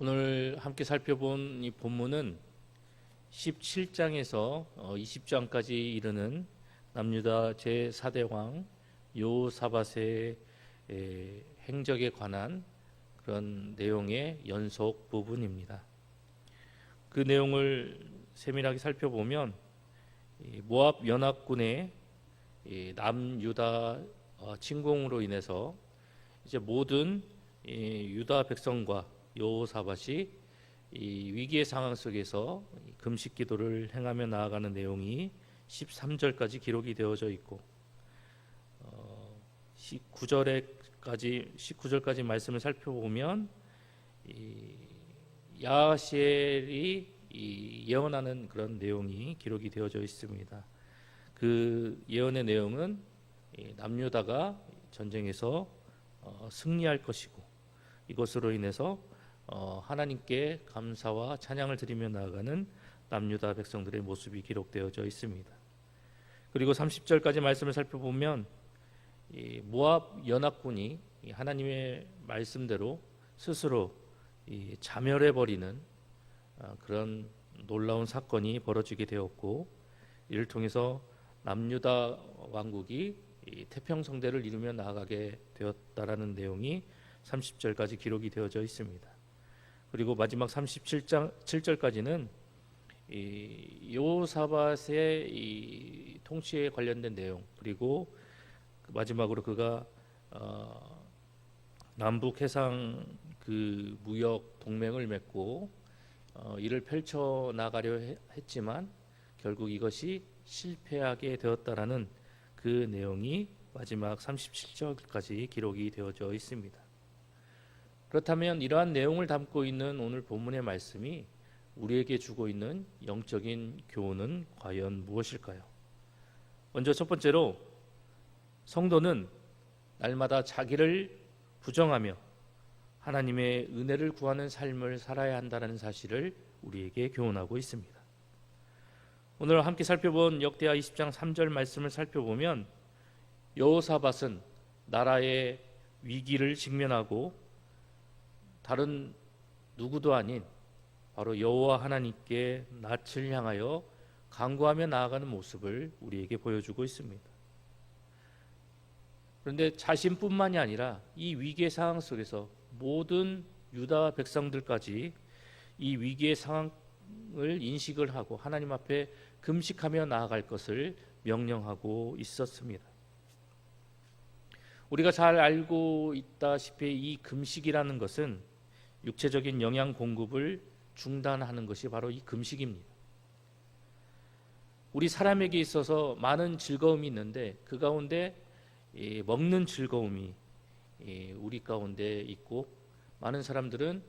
오늘 함께 살펴본 이 본문은 17장에서 20장까지 이르는 남유다 제4대 왕 여호사밧의 행적에 관한 그런 내용의 연속 부분입니다. 그 내용을 세밀하게 살펴보면 모압 연합군의 남유다 침공으로 인해서 이제 모든 유다 백성과 여호사밧이 이 위기의 상황 속에서 금식 기도를 행하며 나아가는 내용이 13절까지 기록이 되어져 있고 19절까지 말씀을 살펴보면 야하시엘이 예언하는 그런 내용이 기록이 되어져 있습니다. 그 예언의 내용은 남유다가 전쟁에서 승리할 것이고 이것으로 인해서 하나님께 감사와 찬양을 드리며 나아가는 남유다 백성들의 모습이 기록되어져 있습니다. 그리고 30절까지 말씀을 살펴보면 모압 연합군이 하나님의 말씀대로 스스로 자멸해버리는 그런 놀라운 사건이 벌어지게 되었고, 이를 통해서 남유다 왕국이 태평성대를 이루며 나아가게 되었다라는 내용이 30절까지 기록이 되어져 있습니다. 그리고 마지막 37절까지는 여호사밧의 이 통치에 관련된 내용, 그리고 마지막으로 그가 남북 해상 그 무역 동맹을 맺고 이를 펼쳐 나가려 했지만 결국 이것이 실패하게 되었다라는 그 내용이 마지막 37절까지 기록이 되어져 있습니다. 그렇다면 이러한 내용을 담고 있는 오늘 본문의 말씀이 우리에게 주고 있는 영적인 교훈은 과연 무엇일까요? 먼저 첫 번째로, 성도는 날마다 자기를 부정하며 하나님의 은혜를 구하는 삶을 살아야 한다는 사실을 우리에게 교훈하고 있습니다. 오늘 함께 살펴본 역대하 20장 3절 말씀을 살펴보면 여호사밧은 나라의 위기를 직면하고 다른 누구도 아닌 바로 여호와 하나님께 낯을 향하여 간구하며 나아가는 모습을 우리에게 보여주고 있습니다. 그런데 자신뿐만이 아니라 이 위기의 상황 속에서 모든 유다 백성들까지 이 위기의 상황을 인식을 하고 하나님 앞에 금식하며 나아갈 것을 명령하고 있었습니다. 우리가 잘 알고 있다시피 이 금식이라는 것은 육체적인 영양 공급을 중단하는 것이 바로 이 금식입니다. 우리 사람에게 있어서 많은 즐거움이 있는데 그 가운데 먹는 즐거움이 우리 가운데 있고, 많은 사람들은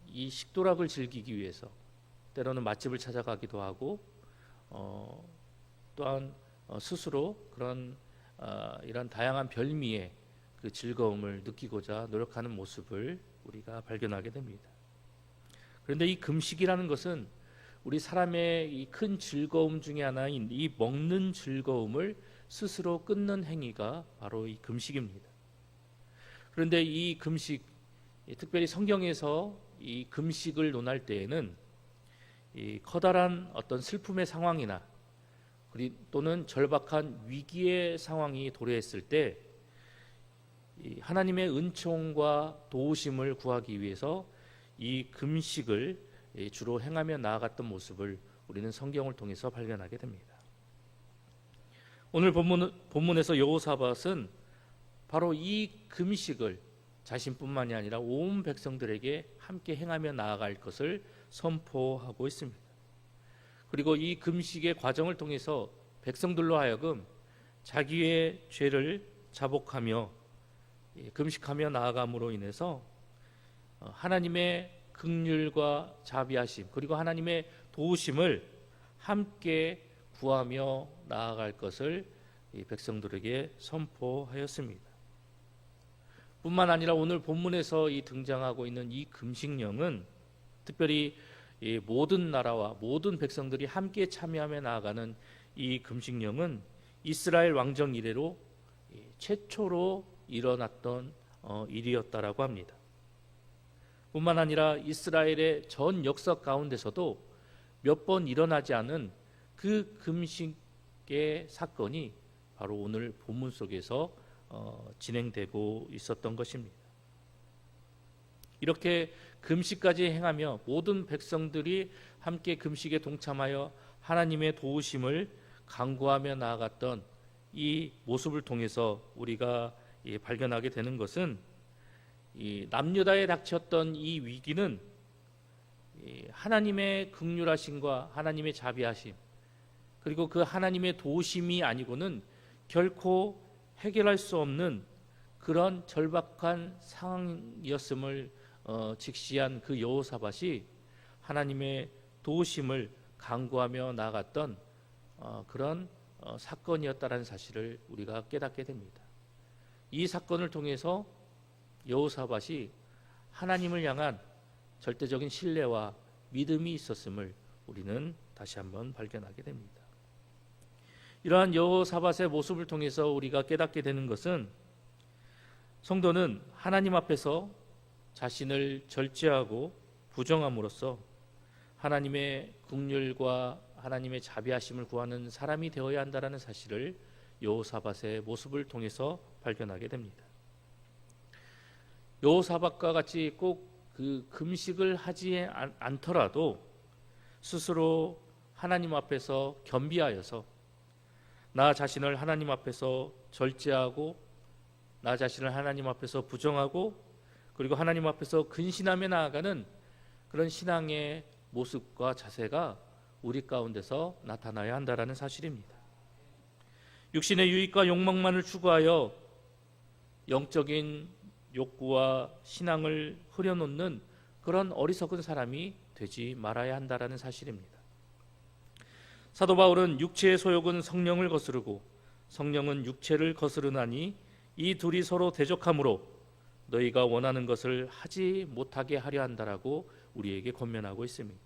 이 식도락을 즐기기 위해서 때로는 맛집을 찾아가기도 하고 또한 스스로 그런 이런 다양한 별미의 그 즐거움을 느끼고자 노력하는 모습을 우리가 발견하게 됩니다. 그런데 이 금식이라는 것은 우리 사람의 이 큰 즐거움 중에 하나인 이 먹는 즐거움을 스스로 끊는 행위가 바로 이 금식입니다. 그런데 이 금식, 특별히 성경에서 이 금식을 논할 때에는 이 커다란 어떤 슬픔의 상황이나 또는 절박한 위기의 상황이 도래했을 때 하나님의 은총과 도우심을 구하기 위해서 이 금식을 주로 행하며 나아갔던 모습을 우리는 성경을 통해서 발견하게 됩니다. 오늘 본문에서 여호사밧은 바로 이 금식을 자신뿐만이 아니라 온 백성들에게 함께 행하며 나아갈 것을 선포하고 있습니다. 그리고 이 금식의 과정을 통해서 백성들로 하여금 자기의 죄를 자복하며 금식하며 나아감으로 인해서 하나님의 긍휼과 자비하심, 그리고 하나님의 도우심을 함께 구하며 나아갈 것을 백성들에게 선포하였습니다. 뿐만 아니라 오늘 본문에서 등장하고 있는 이 금식령은 특별히 모든 나라와 모든 백성들이 함께 참여하며 나아가는 이 금식령은 이스라엘 왕정 이래로 최초로 일어났던 일이었다라고 합니다. 뿐만 아니라 이스라엘의 전 역사 가운데서도 몇 번 일어나지 않은 그 금식의 사건이 바로 오늘 본문 속에서 진행되고 있었던 것입니다. 이렇게 금식까지 행하며 모든 백성들이 함께 금식에 동참하여 하나님의 도우심을 간구하며 나아갔던 이 모습을 통해서 우리가 발견하게 되는 것은, 이 남유다에 닥쳤던 이 위기는 하나님의 긍휼하심과 하나님의 자비하심, 그리고 그 하나님의 도우심이 아니고는 결코 해결할 수 없는 그런 절박한 상황이었음을 직시한 그 여호사밧이 하나님의 도우심을 간구하며 나아갔던 그런 사건이었다라는 사실을 우리가 깨닫게 됩니다. 이 사건을 통해서 여호사밧이 하나님을 향한 절대적인 신뢰와 믿음이 있었음을 우리는 다시 한번 발견하게 됩니다. 이러한 여호사밧의 모습을 통해서 우리가 깨닫게 되는 것은, 성도는 하나님 앞에서 자신을 절제하고 부정함으로써 하나님의 긍휼과 하나님의 자비하심을 구하는 사람이 되어야 한다는 사실을 여호사밧의 모습을 통해서 발견하게 됩니다. 여호사밧과 같이 꼭 그 금식을 하지 않더라도 스스로 하나님 앞에서 겸비하여서 나 자신을 하나님 앞에서 절제하고 나 자신을 하나님 앞에서 부정하고 그리고 하나님 앞에서 근신하며 나아가는 그런 신앙의 모습과 자세가 우리 가운데서 나타나야 한다는 사실입니다. 육신의 유익과 욕망만을 추구하여 영적인 욕구와 신앙을 흐려놓는 그런 어리석은 사람이 되지 말아야 한다는 사실입니다. 사도 바울은 육체의 소욕은 성령을 거스르고 성령은 육체를 거스르나니 이 둘이 서로 대적하므로 너희가 원하는 것을 하지 못하게 하려 한다라고 우리에게 권면하고 있습니다.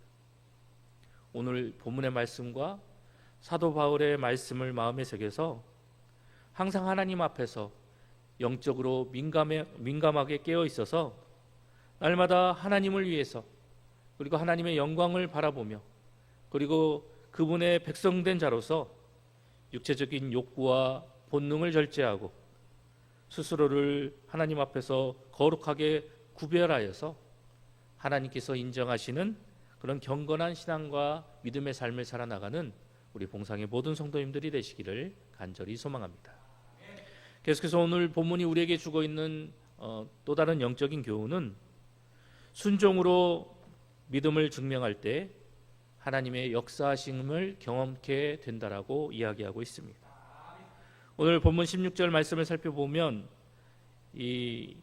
오늘 본문의 말씀과 사도 바울의 말씀을 마음에 새겨서 항상 하나님 앞에서 영적으로 민감하게 깨어 있어서 날마다 하나님을 위해서 그리고 하나님의 영광을 바라보며 그리고 그분의 백성된 자로서 육체적인 욕구와 본능을 절제하고 스스로를 하나님 앞에서 거룩하게 구별하여서 하나님께서 인정하시는 그런 경건한 신앙과 믿음의 삶을 살아나가는 우리 봉상의 모든 성도님들이 되시기를 간절히 소망합니다. 계속해서 오늘 본문이 우리에게 주고 있는 또 다른 영적인 교훈은, 순종으로 믿음을 증명할 때 하나님의 역사하심을 경험케 된다라고 이야기하고 있습니다. 오늘 본문 16절 말씀을 살펴보면 이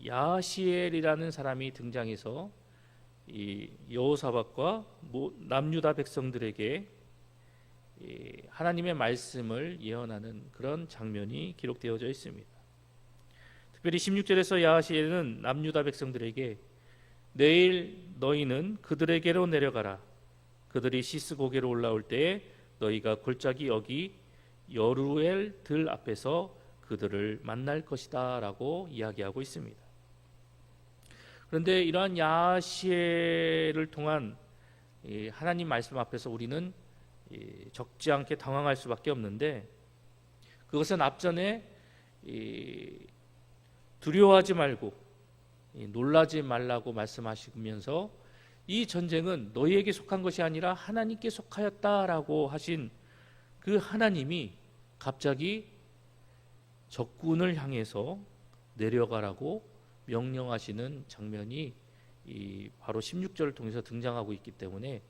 야시엘이라는 사람이 등장해서 이 여호사밧과 남유다 백성들에게 하나님의 말씀을 예언하는 그런 장면이 기록되어져 있습니다. 특별히 16절에서 야하시엘은 남유다 백성들에게 내일 너희는 그들에게로 내려가라. 그들이 시스 고개로 올라올 때에 너희가 골짜기 여기 여루엘 들 앞에서 그들을 만날 것이다 라고 이야기하고 있습니다. 그런데 이러한 야하시엘을 통한 하나님 말씀 앞에서 우리는 적지 않게 당황할 수밖에 없는데, 그것은 앞전에 두려워하지 말고 놀라지 말라고 말씀하시면서 이 전쟁은 너희에게 속한 것이 아니라 하나님께 속하였다라고 하신 그 하나님이 갑자기 적군을 향해서 내려가라고 명령하시는 장면이 바로 16절을 통해서 등장하고 있기 때문에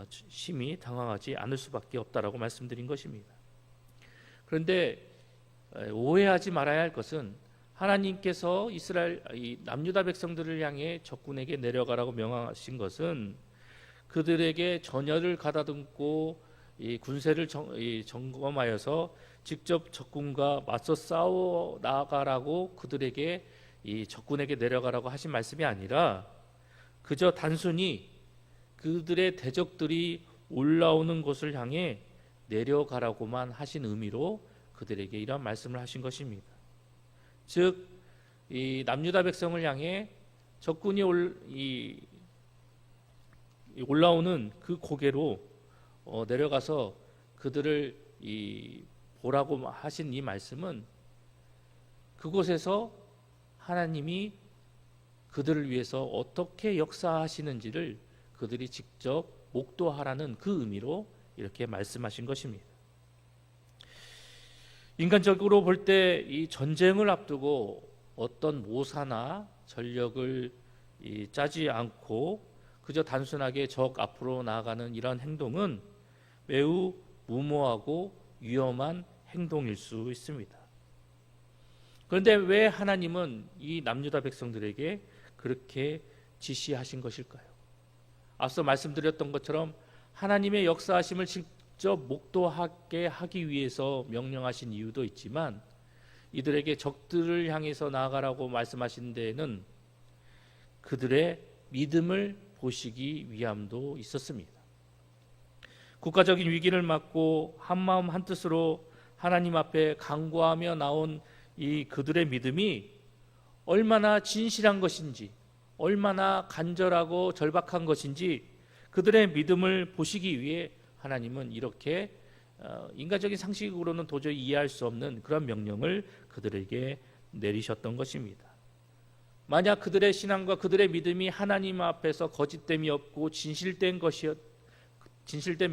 심히 당황하지 않을 수밖에 없다라고 말씀드린 것입니다. 그런데 오해하지 말아야 할 것은, 하나님께서 이스라엘 남유다 백성들을 향해 적군에게 내려가라고 명하신 것은 그들에게 전열을 가다듬고 이 군세를 점검하여서 직접 적군과 맞서 싸워 나가라고 그들에게 이 적군에게 내려가라고 하신 말씀이 아니라, 그저 단순히 그들의 대적들이 올라오는 곳을 향해 내려가라고만 하신 의미로 그들에게 이런 말씀을 하신 것입니다. 즉, 이 남유다 백성을 향해 적군이 올라오는 그 고개로 내려가서 그들을 보라고 하신 이 말씀은 그곳에서 하나님이 그들을 위해서 어떻게 역사하시는지를 그들이 직접 목도하라는 그 의미로 이렇게 말씀하신 것입니다. 인간적으로 볼 때 이 전쟁을 앞두고 어떤 모사나 전력을 짜지 않고 그저 단순하게 적 앞으로 나아가는 이런 행동은 매우 무모하고 위험한 행동일 수 있습니다. 그런데 왜 하나님은 이 남유다 백성들에게 그렇게 지시하신 것일까요? 앞서 말씀드렸던 것처럼 하나님의 역사하심을 직접 목도하게 하기 위해서 명령하신 이유도 있지만 이들에게 적들을 향해서 나아가라고 말씀하신 데에는 그들의 믿음을 보시기 위함도 있었습니다. 국가적인 위기를 맞고 한마음 한뜻으로 하나님 앞에 간구하며 나온 이 그들의 믿음이 얼마나 진실한 것인지, 얼마나 간절하고 절박한 것인지 그들의 믿음을 보시기 위해 하나님은 이렇게 인간적인 상식으로는 도저히 이해할 수 없는 그런 명령을 그들에게 내리셨던 것입니다. 만약 그들의 신앙과 그들의 믿음이 하나님 앞에서 거짓됨이 없고 진실된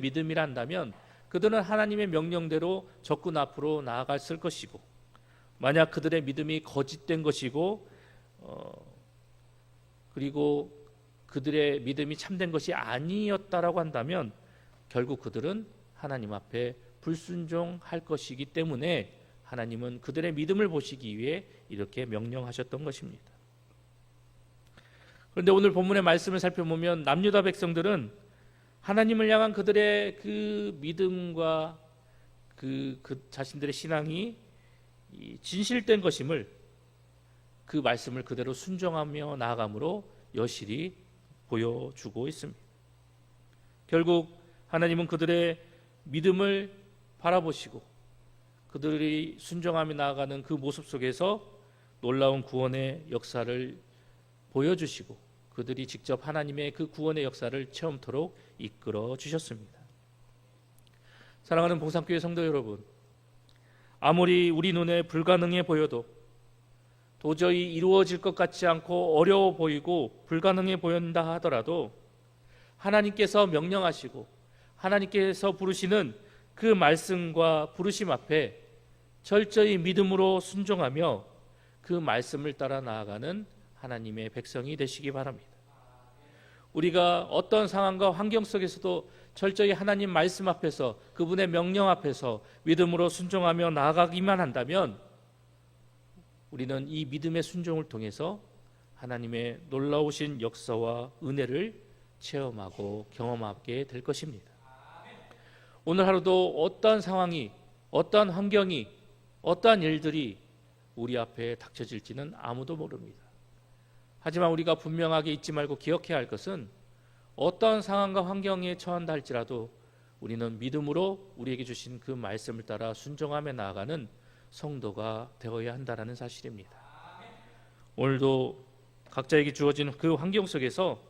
믿음이란다면 그들은 하나님의 명령대로 적군 앞으로 나아갔을 것이고, 만약 그들의 믿음이 거짓된 것이고 그리고 그들의 믿음이 참된 것이 아니었다라고 한다면 결국 그들은 하나님 앞에 불순종할 것이기 때문에 하나님은 그들의 믿음을 보시기 위해 이렇게 명령하셨던 것입니다. 그런데 오늘 본문의 말씀을 살펴보면 남유다 백성들은 하나님을 향한 그들의 그 믿음과 그 자신들의 신앙이 진실된 것임을, 그 말씀을 그대로 순종하며 나아감으로 여실히 보여주고 있습니다. 결국 하나님은 그들의 믿음을 바라보시고 그들이 순종하며 나아가는 그 모습 속에서 놀라운 구원의 역사를 보여주시고 그들이 직접 하나님의 그 구원의 역사를 체험토록 이끌어 주셨습니다. 사랑하는 봉산교회 성도 여러분, 아무리 우리 눈에 불가능해 보여도, 도저히 이루어질 것 같지 않고 어려워 보이고 불가능해 보인다 하더라도 하나님께서 명령하시고 하나님께서 부르시는 그 말씀과 부르심 앞에 철저히 믿음으로 순종하며 그 말씀을 따라 나아가는 하나님의 백성이 되시기 바랍니다. 우리가 어떤 상황과 환경 속에서도 철저히 하나님 말씀 앞에서, 그분의 명령 앞에서 믿음으로 순종하며 나아가기만 한다면 우리는 이 믿음의 순종을 통해서 하나님의 놀라우신 역사와 은혜를 체험하고 경험하게 될 것입니다. 오늘 하루도 어떠한 상황이, 어떠한 환경이, 어떠한 일들이 우리 앞에 닥쳐질지는 아무도 모릅니다. 하지만 우리가 분명하게 잊지 말고 기억해야 할 것은 어떠한 상황과 환경에 처한다 할지라도 우리는 믿음으로 우리에게 주신 그 말씀을 따라 순종하며 나아가는 성도가 되어야 한다는 사실입니다. 오늘도 각자에게 주어진 그 환경 속에서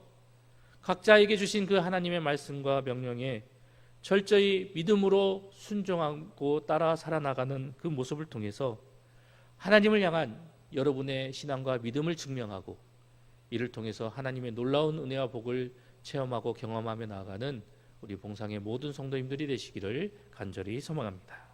각자에게 주신 그 하나님의 말씀과 명령에 철저히 믿음으로 순종하고 따라 살아나가는 그 모습을 통해서 하나님을 향한 여러분의 신앙과 믿음을 증명하고 이를 통해서 하나님의 놀라운 은혜와 복을 체험하고 경험하며 나아가는 우리 봉상의 모든 성도님들이 되시기를 간절히 소망합니다.